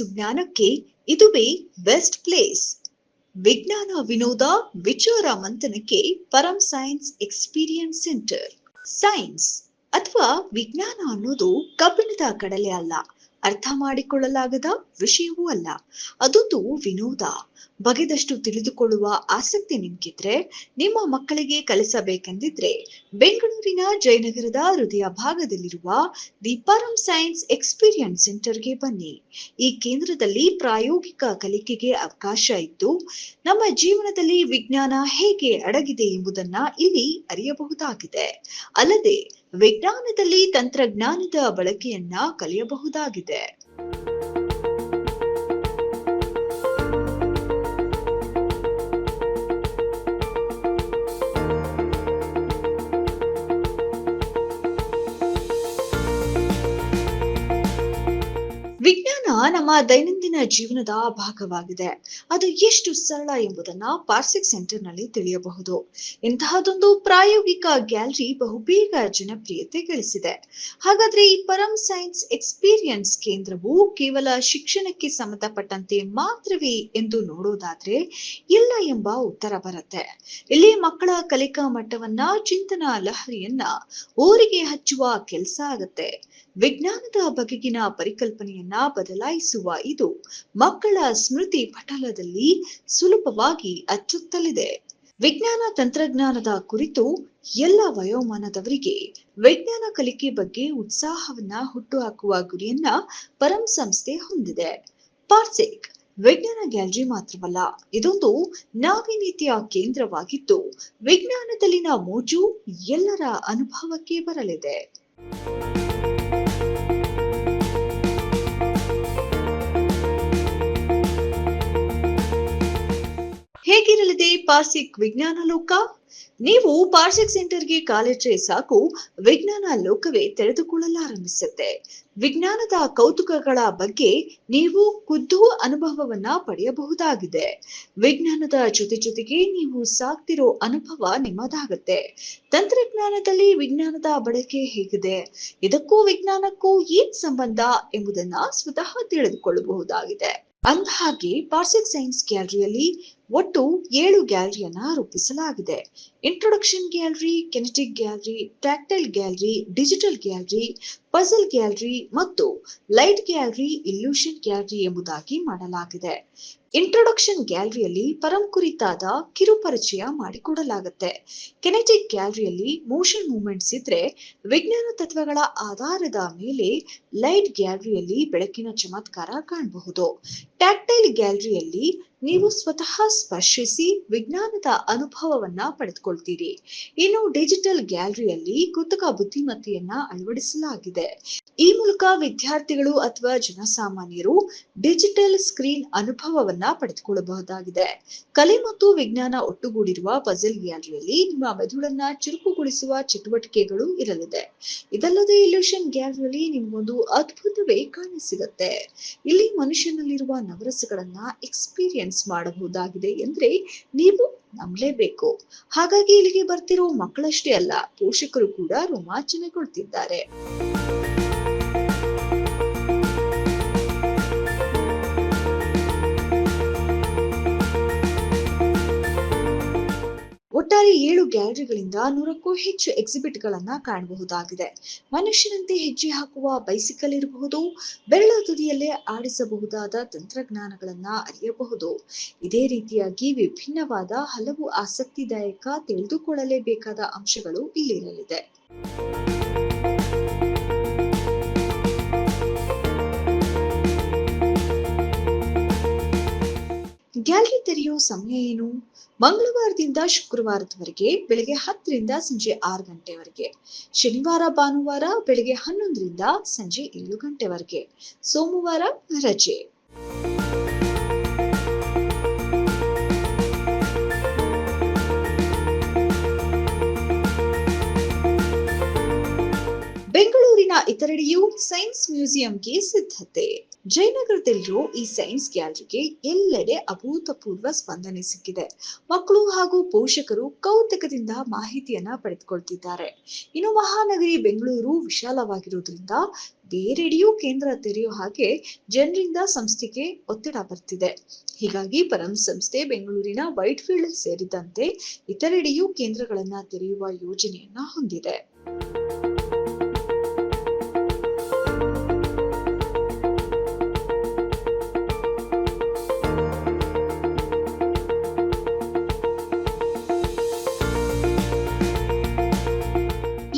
ಸುಜ್ಞಾನಕ್ಕೆ ಇದುವೇ best place. ವಿಜ್ಞಾನ ವಿನೋದ ವಿಚಾರ ಮಂಥನಕ್ಕೆ ಪರಂ ಸೈನ್ಸ್ ಎಕ್ಸ್ಪೀರಿಯನ್ಸ್ ಸೆಂಟರ್. ಸೈನ್ಸ್ ಅಥವಾ ವಿಜ್ಞಾನ ಅನ್ನೋದು ಕಬ್ಬಿಣದ ಕಡಲೆ ಅಲ್ಲ, ಅರ್ಥ ಮಾಡಿಕೊಳ್ಳಲಾಗದ ವಿಷಯವೂ ಅಲ್ಲ. ಅದೊಂದು ವಿನೋದ. ಬಗೆದಷ್ಟು ತಿಳಿದುಕೊಳ್ಳುವ ಆಸಕ್ತಿ ನಿಮ್ಗಿದ್ರೆ, ನಿಮ್ಮ ಮಕ್ಕಳಿಗೆ ಕಲಿಸಬೇಕೆಂದಿದ್ರೆ ಬೆಂಗಳೂರಿನ ಜಯನಗರದ ಹೃದಯ ಭಾಗದಲ್ಲಿರುವ ದಿ ಪರಂ ಸೈನ್ಸ್ ಎಕ್ಸ್ಪೀರಿಯನ್ಸ್ ಸೆಂಟರ್ಗೆ ಬನ್ನಿ. ಈ ಕೇಂದ್ರದಲ್ಲಿ ಪ್ರಾಯೋಗಿಕ ಕಲಿಕೆಗೆ ಅವಕಾಶ ಇದ್ದು, ನಮ್ಮ ಜೀವನದಲ್ಲಿ ವಿಜ್ಞಾನ ಹೇಗೆ ಅಡಗಿದೆ ಎಂಬುದನ್ನ ಇಲ್ಲಿ ಅರಿಯಬಹುದಾಗಿದೆ. ಅಲ್ಲದೆ ವಿಜ್ಞಾನದಲ್ಲಿ ತಂತ್ರಜ್ಞಾನದ ಬಳಕೆಯನ್ನ ಕಲಿಯಬಹುದಾಗಿದೆ. ವಿಜ್ಞಾನ ನಮ್ಮ ದೈನಂದಿನ ಜೀವನದ ಭಾಗವಾಗಿದೆ. ಅದು ಎಷ್ಟು ಸರಳ ಎಂಬುದನ್ನ ಪಾರ್ಸಿಕ್ ಸೆಂಟರ್ ನಲ್ಲಿ ತಿಳಿಯಬಹುದು. ಇಂತಹದೊಂದು ಪ್ರಾಯೋಗಿಕ ಗ್ಯಾಲರಿ ಬಹುಬೇಗ ಜನಪ್ರಿಯತೆ ಗಳಿಸಿದೆ. ಹಾಗಾದ್ರೆ ಈ ಪರಂ ಸೈನ್ಸ್ ಎಕ್ಸ್ಪೀರಿಯನ್ಸ್ ಕೇಂದ್ರವು ಕೇವಲ ಶಿಕ್ಷಣಕ್ಕೆ ಸಂಬಂಧಪಟ್ಟಂತೆ ಮಾತ್ರವೇ ಎಂದು ನೋಡೋದಾದ್ರೆ ಇಲ್ಲ ಎಂಬ ಉತ್ತರ ಬರುತ್ತೆ. ಇಲ್ಲಿ ಮಕ್ಕಳ ಕಲಿಕಾ ಮಟ್ಟವನ್ನ, ಚಿಂತನಾ ಲಹರಿಯನ್ನ ಊರಿಗೆ ಹಚ್ಚುವ ಕೆಲಸ ಆಗತ್ತೆ. ವಿಜ್ಞಾನದ ಬಗೆಗಿನ ಪರಿಕಲ್ಪನೆಯನ್ನ ಬದಲಾಯಿಸುವ ಇದು ಮಕ್ಕಳ ಸ್ಮೃತಿ ಪಟಲದಲ್ಲಿ ಸುಲಭವಾಗಿ ಅಚ್ಚೊತ್ತಲಿದೆ. ವಿಜ್ಞಾನ ತಂತ್ರಜ್ಞಾನದ ಕುರಿತು ಎಲ್ಲ ವಯೋಮಾನದವರಿಗೆ ವಿಜ್ಞಾನ ಕಲಿಕೆ ಬಗ್ಗೆ ಉತ್ಸಾಹವನ್ನ ಹುಟ್ಟುಹಾಕುವ ಗುರಿಯನ್ನ ಪರಂ ಸಂಸ್ಥೆ ಹೊಂದಿದೆ. ಪಾರ್ಸಿಕ್ ವಿಜ್ಞಾನ ಗ್ಯಾಲರಿ ಮಾತ್ರವಲ್ಲ, ಇದೊಂದು ನಾವೀನ್ಯತೆಯ ಕೇಂದ್ರವಾಗಿದ್ದು ವಿಜ್ಞಾನದಲ್ಲಿನ ಮೋಜು ಎಲ್ಲರ ಅನುಭವಕ್ಕೆ ಬರಲಿದೆ. ಹೇಗಿರಲಿದೆ ಪಾರ್ಸಿಕ್ ವಿಜ್ಞಾನ ಲೋಕ? ನೀವು ಪಾರ್ಸಿಕ್ ಸೆಂಟರ್ಗೆ ಕಾಲಿಟ್ಟರೆ ಸಾಕು, ವಿಜ್ಞಾನ ಲೋಕವೇ ತೆರೆದುಕೊಳ್ಳಲಾರಂಭಿಸುತ್ತೆ. ವಿಜ್ಞಾನದ ಕೌತುಕಗಳ ಬಗ್ಗೆ ನೀವು ಖುದ್ದು ಅನುಭವವನ್ನ ಪಡೆಯಬಹುದಾಗಿದೆ. ವಿಜ್ಞಾನದ ಜೊತೆಗೆ ನೀವು ಸಾಕ್ತಿರೋ ಅನುಭವ ನಿಮ್ಮದಾಗತ್ತೆ. ತಂತ್ರಜ್ಞಾನದಲ್ಲಿ ವಿಜ್ಞಾನದ ಬಳಕೆ ಹೇಗಿದೆ, ಇದಕ್ಕೂ ವಿಜ್ಞಾನಕ್ಕೂ ಏನ್ ಸಂಬಂಧ ಎಂಬುದನ್ನ ಸ್ವತಃ ತಿಳಿದುಕೊಳ್ಳಬಹುದಾಗಿದೆ. ಅಂದಹಾಗೆ ಪಾರ್ಸಿಕ್ ಸೈನ್ಸ್ ಗ್ಯಾಲರಿಯಲ್ಲಿ ಒಟ್ಟು 7 ಗ್ಯಾಲರಿಯನ್ನ ರೂಪಿಸಲಾಗಿದೆ. Introduction gallery, kinetic gallery, tactile gallery, digital gallery, puzzle gallery ಮತ್ತು ಲೈಟ್ ಗ್ಯಾಲರಿ, ಇಲ್ಯೂಷನ್ ಗ್ಯಾಲರಿ ಎಂಬುದಾಗಿ ಮಾಡಲಾಗಿದೆ. ಇಂಟ್ರೊಡಕ್ಷನ್ ಗ್ಯಾಲರಿಯಲ್ಲಿ ಪರಂ ಕುರಿತಾದ ಕಿರುಪರಿಚಯ ಮಾಡಿಕೊಡಲಾಗುತ್ತೆ. ಕೆನೆಟಿಕ್ ಗ್ಯಾಲರಿಯಲ್ಲಿ ಮೋಷನ್ ಮೂವ್ಮೆಂಟ್ಸ್ ಇದ್ರೆ ವಿಜ್ಞಾನ ತತ್ವಗಳ ಆಧಾರದ ಮೇಲೆ ಲೈಟ್ ಗ್ಯಾಲರಿಯಲ್ಲಿ ಬೆಳಕಿನ ಚಮತ್ಕಾರ ಕಾಣಬಹುದು. ಟ್ಯಾಕ್ಟೈಲ್ ಗ್ಯಾಲರಿಯಲ್ಲಿ ನೀವು ಸ್ವತಃ ಸ್ಪರ್ಶಿಸಿ ವಿಜ್ಞಾನದ ಅನುಭವವನ್ನ ಪಡೆದುಕೊಳ್ತೀರಿ. ಇನ್ನು ಡಿಜಿಟಲ್ ಗ್ಯಾಲರಿಯಲ್ಲಿ ಕೃತಕ ಬುದ್ಧಿಮತ್ತೆಯನ್ನ ಅಳವಡಿಸಲಾಗಿದೆ. ಈ ಮೂಲಕ ವಿದ್ಯಾರ್ಥಿಗಳು ಅಥವಾ ಜನಸಾಮಾನ್ಯರು ಡಿಜಿಟಲ್ ಸ್ಕ್ರೀನ್ ಅನುಭವವನ್ನ ಪಡೆದುಕೊಳ್ಳಬಹುದಾಗಿದೆ. ಕಲೆ ಮತ್ತು ವಿಜ್ಞಾನ ಒಟ್ಟುಗೂಡಿರುವ ಪಜಲ್ ಗ್ಯಾಲರಿಯಲ್ಲಿ ನಿಮ್ಮ ಮೆದುಳನ್ನ ಚುರುಕುಗೊಳಿಸುವ ಚಟುವಟಿಕೆಗಳು ಇರಲಿದೆ. ಇದಲ್ಲದೆ ಇಲ್ಯೂಷನ್ ಗ್ಯಾಲರಿಯಲ್ಲಿ ನಿಮಗೊಂದು ಅದ್ಭುತವೇ ಕಾಣಸಿಗುತ್ತೆ. ಇಲ್ಲಿ ಮನುಷ್ಯನಲ್ಲಿರುವ ನವರಸಗಳನ್ನ ಎಕ್ಸ್ಪೀರಿಯನ್ಸ್ ಮಾಡಬಹುದಾಗಿದೆ ಎಂದ್ರೆ ನೀವು ನಂಬಲೇಬೇಕು. ಹಾಗಾಗಿ ಇಲ್ಲಿಗೆ ಬರ್ತಿರೋ ಮಕ್ಕಳಷ್ಟೇ ಅಲ್ಲ, ಪೋಷಕರು ಕೂಡ ರೋಮಾಂಚನಗೊಳ್ತಿದ್ದಾರೆ. ಒಟ್ಟಾರೆ 7 ಗ್ಯಾಲರಿಗಳಿಂದ 100ಕ್ಕೂ ಹೆಚ್ಚು ಎಕ್ಸಿಬಿಟ್ ಗಳನ್ನ ಕಾಣಬಹುದಾಗಿದೆ. ಮನುಷ್ಯನಂತೆ ಹೆಜ್ಜೆ ಹಾಕುವ ಬೈಸಿಕಲ್ ಇರಬಹುದು, ಬೆರಳ ತುದಿಯಲ್ಲೇ ಆಡಿಸಬಹುದಾದ ತಂತ್ರಜ್ಞಾನಗಳನ್ನ ಅರಿಯಬಹುದು. ಇದೇ ರೀತಿಯಾಗಿ ವಿಭಿನ್ನವಾದ ಹಲವು ಆಸಕ್ತಿದಾಯಕ ತಿಳಿದುಕೊಳ್ಳಲೇಬೇಕಾದ ಅಂಶಗಳು ಇಲ್ಲಿರಲಿದೆ. ಗ್ಯಾಲರಿ ತೆರೆಯೋ ಸಮಯ ಏನು? ಮಂಗಳವಾರದಿಂದ ಶುಕ್ರವಾರದವರೆಗೆ ಬೆಳಗ್ಗೆ 10 ರಿಂದ ಸಂಜೆ 6 ಗಂಟೆವರೆಗೆ, ಶನಿವಾರ ಭಾನುವಾರ ಬೆಳಗ್ಗೆ 11 ರಿಂದ ಸಂಜೆ 7 ಗಂಟೆವರೆಗೆ, ಸೋಮವಾರ ರಜೆ. ಬೆಂಗಳೂರಿನ ಇತರೆಡೆಯೂ ಸೈನ್ಸ್ ಮ್ಯೂಸಿಯಂಗೆ ಸಿದ್ಧತೆ. ಜಯನಗರದಲ್ಲಿರೋ ಈ ಸೈನ್ಸ್ ಗ್ಯಾಲರಿಗೆ ಎಲ್ಲೆಡೆ ಅಭೂತಪೂರ್ವ ಸ್ಪಂದನೆ ಸಿಕ್ಕಿದೆ. ಮಕ್ಕಳು ಹಾಗೂ ಪೋಷಕರು ಕೌತುಕದಿಂದ ಮಾಹಿತಿಯನ್ನ ಪಡೆದುಕೊಳ್ತಿದ್ದಾರೆ. ಇನ್ನು ಮಹಾನಗರಿ ಬೆಂಗಳೂರು ವಿಶಾಲವಾಗಿರುವುದರಿಂದ ಬೇರೆಡೆಯೂ ಕೇಂದ್ರ ತೆರೆಯೋ ಹಾಗೆ ಜನರಿಂದ ಸಂಸ್ಥೆಗೆ ಒತ್ತಡ ಬರ್ತಿದೆ. ಹೀಗಾಗಿ ಪರಂ ಸಂಸ್ಥೆ ಬೆಂಗಳೂರಿನ ವೈಟ್ಫೀಲ್ಡ್ ಸೇರಿದಂತೆ ಇತರೆಡೆಯೂ ಕೇಂದ್ರಗಳನ್ನ ತೆರೆಯುವ ಯೋಜನೆಯನ್ನ ಹೊಂದಿದೆ.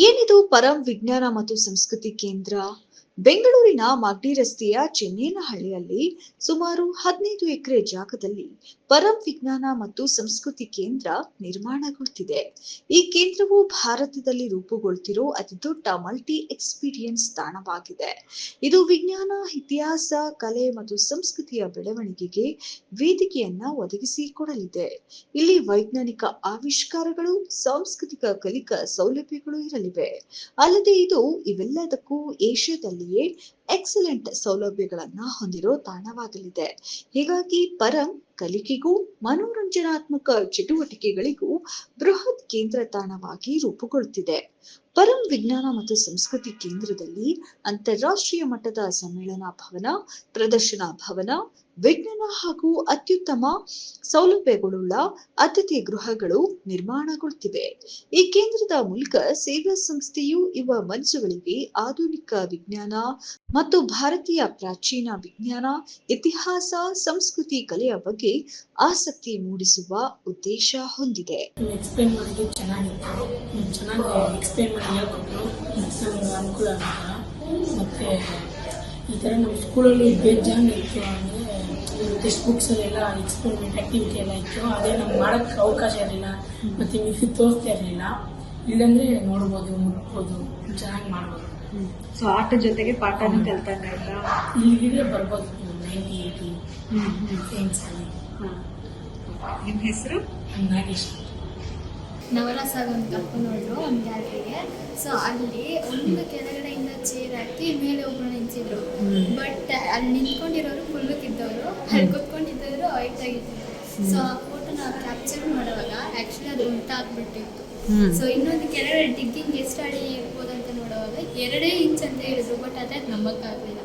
ಏನಿದು ಪರಂ ವಿಜ್ಞಾನ ಮತ್ತು ಸಂಸ್ಕೃತಿ ಕೇಂದ್ರ? ಬೆಂಗಳೂರಿನ ಮಾಗಡಿ ರಸ್ತೆಯ ಚೆನ್ನೇನಹಳ್ಳಿಯಲ್ಲಿ ಸುಮಾರು 15 ಎಕರೆ ಜಾಗದಲ್ಲಿ ಪರಂ ವಿಜ್ಞಾನ ಮತ್ತು ಸಂಸ್ಕೃತಿ ಕೇಂದ್ರ ನಿರ್ಮಾಣಗೊಳ್ತಿದೆ. ಈ ಕೇಂದ್ರವು ಭಾರತದಲ್ಲಿ ರೂಪುಗೊಳ್ತಿರೋ ಅತಿದೊಡ್ಡ ಮಲ್ಟಿ ಎಕ್ಸ್ಪೀರಿಯನ್ಸ್ ತಾಣವಾಗಿದೆ. ಇದು ವಿಜ್ಞಾನ, ಇತಿಹಾಸ, ಕಲೆ ಮತ್ತು ಸಂಸ್ಕೃತಿಯ ಬೆಳವಣಿಗೆಗೆ ವೇದಿಕೆಯನ್ನ ಒದಗಿಸಿಕೊಡಲಿದೆ. ಇಲ್ಲಿ ವೈಜ್ಞಾನಿಕ ಆವಿಷ್ಕಾರಗಳು, ಸಾಂಸ್ಕೃತಿಕ ಕಲಿಕಾ ಸೌಲಭ್ಯಗಳು ಇರಲಿವೆ. ಅಲ್ಲದೆ ಇದು ಇವೆಲ್ಲದಕ್ಕೂ ಏಷ್ಯಾದಲ್ಲಿಯೇ ಎಕ್ಸಲೆಂಟ್ ಸೌಲಭ್ಯಗಳನ್ನ ಹೊಂದಿರೋ ತಾಣವಾಗಲಿದೆ. ಹೀಗಾಗಿ ಪರಂ ಕಲಿಕೆಗೂ ಮನೋರಂಜನಾತ್ಮಕ ಚಟುವಟಿಕೆಗಳಿಗೂ ಬೃಹತ್ ಕೇಂದ್ರ ತಾಣವಾಗಿ ರೂಪುಗೊಳ್ಳುತ್ತಿದೆ. ಪರಂ ವಿಜ್ಞಾನ ಮತ್ತು ಸಂಸ್ಕೃತಿ ಕೇಂದ್ರದಲ್ಲಿ ಅಂತಾರಾಷ್ಟ್ರೀಯ ಮಟ್ಟದ ಸಮ್ಮೇಳನ ಭವನ, ಪ್ರದರ್ಶನ ಭವನ, ವಿಜ್ಞಾನ ಹಾಗೂ ಅತ್ಯುತ್ತಮ ಸೌಲಭ್ಯಗಳುಳ್ಳ ಅತಿಥಿ ಗೃಹಗಳು ನಿರ್ಮಾಣಗೊಳ್ಳುತ್ತಿವೆ. ಈ ಕೇಂದ್ರದ ಮೂಲಕ ಸೇವಾ ಸಂಸ್ಥೆಯು ಯುವ ಮನಸ್ಸುಗಳಿಗೆ ಆಧುನಿಕ ವಿಜ್ಞಾನ ಮತ್ತು ಭಾರತೀಯ ಪ್ರಾಚೀನ ವಿಜ್ಞಾನ, ಇತಿಹಾಸ, ಸಂಸ್ಕೃತಿ, ಕಲೆಯ ಬಗ್ಗೆ ಆಸಕ್ತಿ ಮೂಡಿಸುವ ಉದ್ದೇಶ ಹೊಂದಿದೆ. ಎಕ್ಸ್ಪ್ಲೇನ್ ಮಾಡಿದ್ದು ಚೆನ್ನಾಗಿತ್ತು. ಚೆನ್ನಾಗಿ ಎಕ್ಸ್ಪ್ಲೇನ್ ಮಾಡಿ ಹೇಳ್ಕೊಟ್ರು. ನಮ್ಗೆ ಅನುಕೂಲ ಆಗುತ್ತೆ. ಮತ್ತು ಈ ಥರ ನಮ್ಮ ಸ್ಕೂಲಲ್ಲಿ ಬೇಜಾನ್ ಇತ್ತು. ಅಂದರೆ ಟೆಕ್ಸ್ಟ್ ಬುಕ್ಸಲ್ಲೆಲ್ಲ ಎಕ್ಸ್ಪೆರಿಮೆಂಟ್ ಆ್ಯಕ್ಟಿವಿಟಿ ಎಲ್ಲ ಇತ್ತು. ಅದೇ ನಮ್ಗೆ ಮಾಡೋಕ್ಕೆ ಅವಕಾಶ ಇರಲಿಲ್ಲ ಮತ್ತು ಮಿಸ್ ತೋರಿಸ್ತಾ ಇರಲಿಲ್ಲ. ಇಲ್ಲಂದರೆ ನೋಡ್ಬೋದು, ಮುಟ್ಬೋದು, ಚೆನ್ನಾಗಿ ಮಾಡ್ಬೋದು. ಸೊ ಆಟದ ಜೊತೆಗೆ ಪಾಠನೂ ಕಲ್ತಂಗ ಆಯ್ತಾ? ಇಲ್ಲಿಗೆ ಬರ್ಬೋದು 90-80 ಸೈನ್ಸಲ್ಲಿ. ನಿಮ್ಮ ಹೆಸರು? ನಾಗೇಶ್. ನವರಸಾಗ ಒಂದು ಕರ್ಕೊಂಡು ಹೋದ್ರು ಒಂದು ಗ್ಯಾಲರಿಗೆ. ಸೊ ಅಲ್ಲಿ ಒಂದು ಕೆಳಗಡೆಯಿಂದ ಚೇರ್ ಹಾಕಿ ಮೇಲೆ ಒಬ್ಬರು ನಿಂತಿದ್ರು. ಬಟ್ ಅಲ್ಲಿ ನಿಂತ್ಕೊಂಡಿರೋರು ಕುಳ್ಳಕ್ಕಿದ್ದವರು, ಅಲ್ಲಿ ಕುತ್ಕೊಂಡಿದ್ದವರು ಹೈಟ್ ಆಗಿದ್ರು. ಸೊ ಆ ಫೋಟೋ ನಾವು ಕ್ಯಾಪ್ಚರ್ ಮಾಡುವಾಗ ಆ್ಯಕ್ಚುಲಿ ಅದು ಉಲ್ಟಾ ಆಗ್ಬಿಟ್ಟಿತ್ತು. ಸೊ ಇನ್ನೊಂದು ಕೆಳಗಡೆ ಡಿಗ್ಗಿಂಗ್ ಎಷ್ಟು ಅಡಿ ಇರ್ಬೋದಂತ ನೋಡುವಾಗ 2 ಇಂಚ್ ಅಂತ ಹೇಳಿದ್ರು. ಬಟ್ ಅದೇ ನಂಬಕ್ಕಾಗಲಿಲ್ಲ.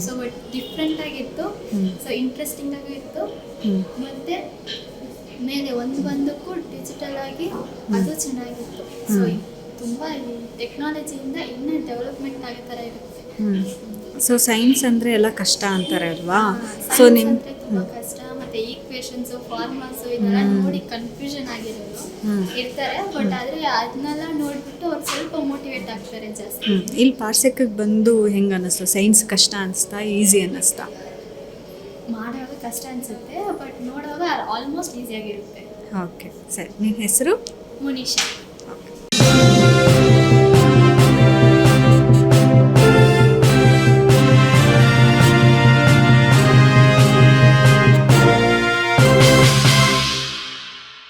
ಸೊ ಬಟ್ ಡಿಫ್ರೆಂಟ್ ಆಗಿತ್ತು. ಸೊ ಇಂಟ್ರೆಸ್ಟಿಂಗ್ ಆಗೂ ಇತ್ತು. ಮತ್ತೆ ಮೇಲೆ ಒಂದಕ್ಕೂ ಡಿಜಿಟಲ್ ಆಗಿ ಅದು ಚೆನ್ನಾಗಿತ್ತು. ಸೊ ತುಂಬ ಟೆಕ್ನಾಲಜಿಯಿಂದ ಇನ್ನೂ ಡೆವಲಪ್ಮೆಂಟ್ ಆಗೋ ಥರ ಇರುತ್ತೆ. ಸೊ ಸೈನ್ಸ್ ಅಂದರೆ ಎಲ್ಲ ಕಷ್ಟ ಅಂತಾರೆ ಅಲ್ವಾ? ಸೊ ನಿಮ್ಮ ತುಂಬ ಕಷ್ಟ. ಮತ್ತು ಈಕ್ವೇಷನ್ಸು, ಫಾರ್ಮುಲಾಸು ಇದೆಲ್ಲ ನೋಡಿ ಕನ್ಫ್ಯೂಷನ್ ಆಗಿರೋರು ಇರ್ತಾರೆ. ಬಟ್ ಆದರೆ ಅದನ್ನೆಲ್ಲ ನೋಡಿಬಿಟ್ಟು ಅವ್ರು ಸ್ವಲ್ಪ ಮೋಟಿವೇಟ್ ಆಗ್ತಾರೆ ಜಾಸ್ತಿ. ಇಲ್ಲಿ ಪಾರ್ಸೆಕ್ಕಿಗೆ ಬಂದು ಹೆಂಗೆ ಅನ್ನಿಸ್ತು? ಸೈನ್ಸ್ ಕಷ್ಟ ಅನ್ನಿಸ್ತಾ, ಈಸಿ ಅನ್ನಿಸ್ತಾ? ಮಾಡುವಾಗ ಕಷ್ಟ ಅನಿಸುತ್ತೆ, ಬಟ್ ನೋಡುವಾಗ ಆಲ್ಮೋಸ್ಟ್ ಈಸಿಯಾಗಿರುತ್ತೆ. ಓಕೆ, ಸರಿ. ನಿಮ್ಮ ಹೆಸರು? ಮುನೀಶಾ.